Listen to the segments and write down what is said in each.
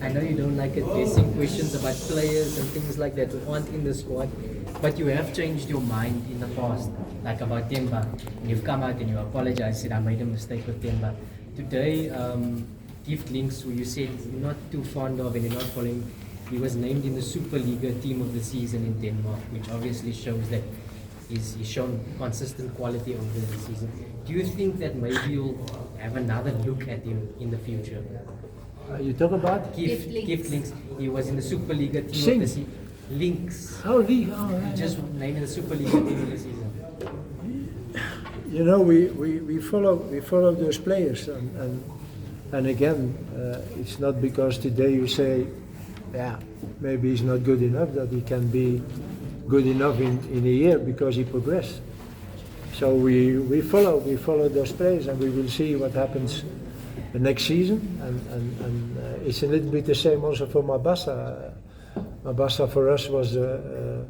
I know you don't like addressing questions about players and things like that who aren't in the squad, but you have changed your mind in the past, like about Temba, and you've come out and you apologized, said I made a mistake with Temba. Today, Gift Links, who you said you're not too fond of and you're not following, he was named in the Superliga Team of the Season in Denmark, which obviously shows that he's shown consistent quality over the season. Do you think that maybe you'll have another look at him in the future? You talk about? Gift Links. He was in the Superliga Team of the Season. Links. Oh, League. Oh, Just named in the Superliga Team of the Season. You know, we follow those players, and again, it's not because today you say, yeah, maybe he's not good enough, that he can be good enough in a year because he progressed. So we follow those players, and we will see what happens the next season. And it's a little bit the same also for Mabasa. Mabasa for us was a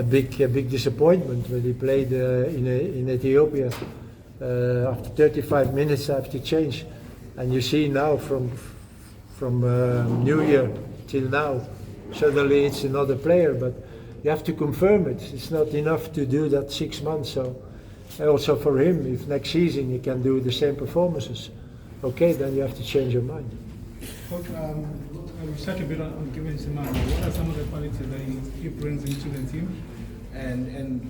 big disappointment when he played in Ethiopia. After 35 minutes, after change, and you see now from New Year till now, suddenly it's another player. But you have to confirm it. It's not enough to do that 6 months. So also for him, if next season he can do the same performances, okay, then you have to change your mind. Coach, we touch a bit on Kevin Simon. What are some of the qualities that he brings into the team? And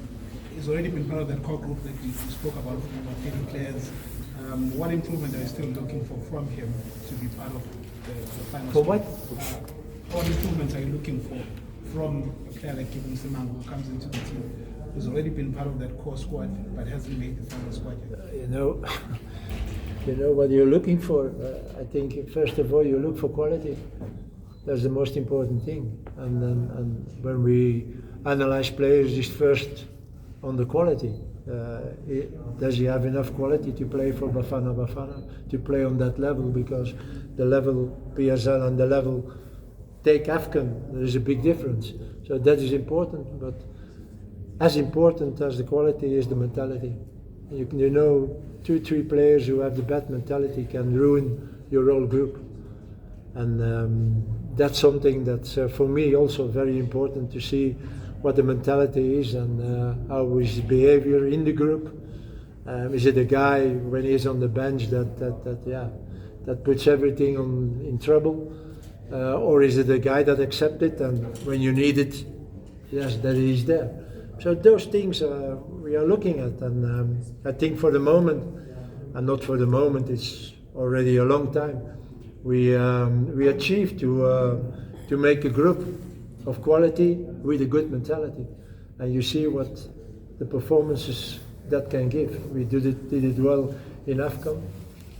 he's already been part of that core group that you spoke about 80 players. What improvement are you still looking for from him to be part of the final? For what? What improvements are you looking for from a player like Kevin Simon who comes into the team, who's already been part of that core squad but hasn't made the final squad yet? You know what you're looking for. I think first of all you look for quality. That's the most important thing. And when we analyze players, it's first on the quality. Does he have enough quality to play for Bafana Bafana, to play on that level? Because the level PSL and the level take AFCON, there is a big difference. So that is important, but as important as the quality is the mentality. You know, 2-3 players who have the bad mentality can ruin your whole group. And that's something that's for me also very important, to see what the mentality is and how is his behavior in the group. Is it a guy when he's on the bench that puts everything in trouble, or is it a guy that accepts it and when you need it, yes, that he's there. So those things we are looking at, and I think for the moment, and not for the moment, it's already a long time. We achieved to make a group of quality with a good mentality, and you see what the performances that can give. We did it well in AFCON.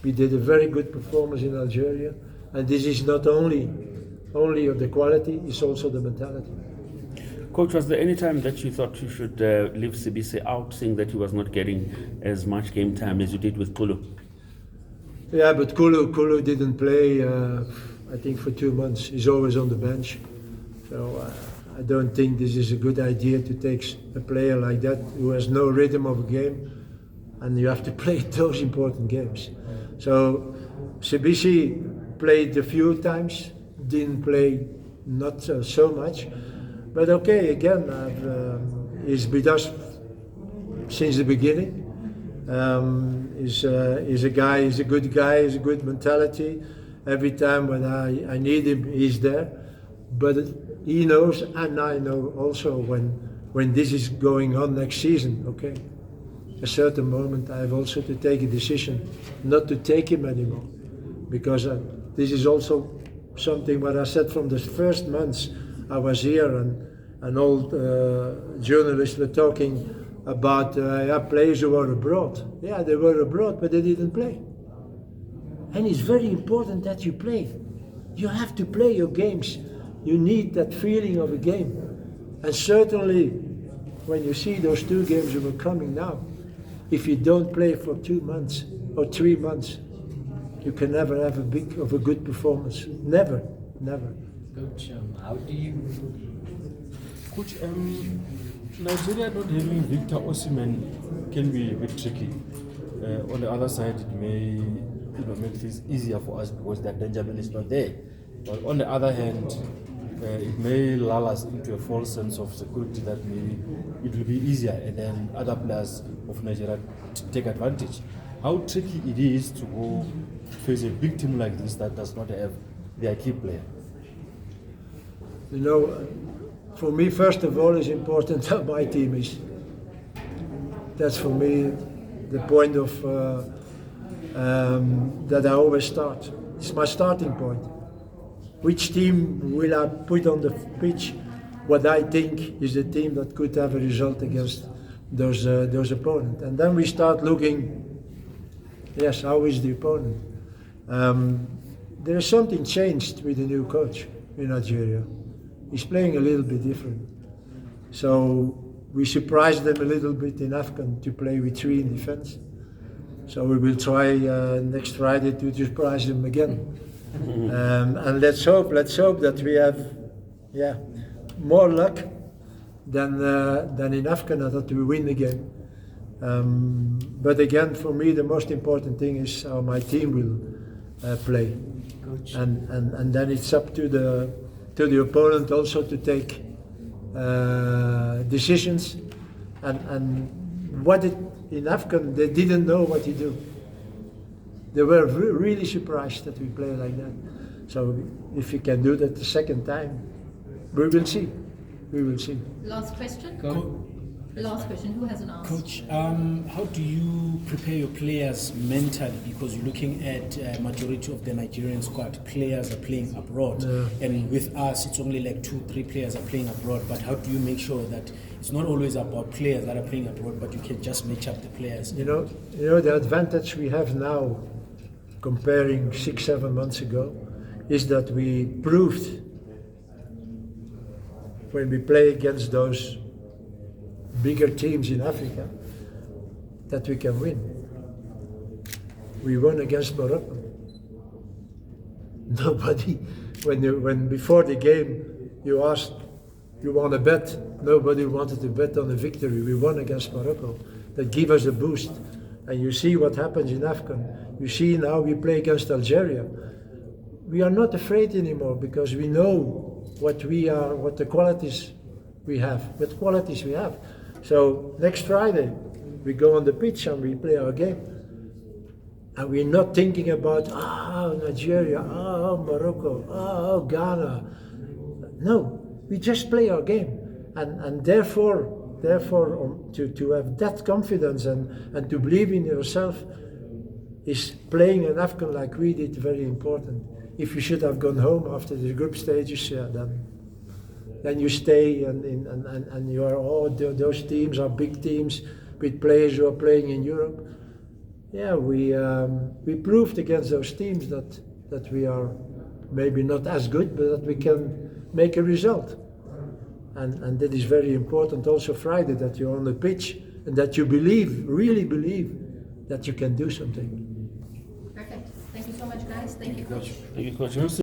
We did a very good performance in Algeria, and this is not only of the quality, it's also the mentality. Coach, was there any time that you thought you should leave Sibise out, seeing that he was not getting as much game time as you did with Kulu? Yeah, but Kulu didn't play, I think, for 2 months. He's always on the bench. So I don't think this is a good idea to take a player like that who has no rhythm of a game, and you have to play those important games. So Sibise played a few times, didn't play not so much. But okay, again, he's with us since the beginning. He's a guy, he's a good guy, he's a good mentality. Every time when I need him, he's there. But he knows, and I know also when this is going on next season, okay, a certain moment I have also to take a decision not to take him anymore. Because this is also something what I said from the first months I was here, and all journalists were talking about players who were abroad. Yeah, they were abroad, but they didn't play. And it's very important that you play. You have to play your games. You need that feeling of a game. And certainly, when you see those 2 games that were coming now, if you don't play for 2 months or 3 months, you can never have a good performance. Never. Coach, how do you... Coach, Nigeria not having Victor Osimhen can be a bit tricky. On the other side, it may make things easier for us because that Benjamin is not there. But on the other hand, it may lull us into a false sense of security that maybe it will be easier, and then other players of Nigeria take advantage. How tricky it is to go face a big team like this that does not have their key player. You know, for me, first of all, it's important how my team is. That's for me the point of that I always start. It's my starting point. Which team will I put on the pitch? What I think is the team that could have a result against those opponents, and then we start looking. Yes, how is the opponent? There is something changed with the new coach in Nigeria. He's playing a little bit different. So we surprised them a little bit in Afghan to play with 3 in defense. So we will try next Friday to surprise them again. And let's hope that we have, more luck than in Afghan, that we win the game. But again, for me, the most important thing is how my team will play, and then it's up to the opponent also to take decisions. And what in Afghan, they didn't know what to do. They were really surprised that we play like that. So if we can do that the second time, we will see. We will see. Last question. Go. Last question. Who hasn't asked? Coach, how do you prepare your players mentally? Because you're looking at majority of the Nigerian squad, players are playing abroad, and with us, it's only like 2-3 players are playing abroad. But how do you make sure that it's not always about players that are playing abroad, but you can just match up the players? You know the advantage we have now, comparing 6-7 months ago, is that we proved when we play against those bigger teams in Africa that we can win. We won against Morocco. Nobody, when before the game you asked, you want to bet, nobody wanted to bet on the victory. We won against Morocco. That gave us a boost. And you see what happens in Afghan. You see now we play against Algeria. We are not afraid anymore because we know what we are, what the qualities we have, what qualities we have. So next Friday, we go on the pitch and we play our game. And we're not thinking about, Nigeria, Morocco, Ghana. No, we just play our game. And therefore to have that confidence and to believe in yourself is playing an Afghan like we did very important. If you should have gone home after the group stages, then you stay and you are, those teams are big teams with players who are playing in Europe. Yeah, we proved against those teams that we are maybe not as good, but that we can make a result. And that is very important also Friday, that you're on the pitch and that you really believe that you can do something. Perfect. Thank you so much, guys. Thank you, Coach. Thank you, Coach.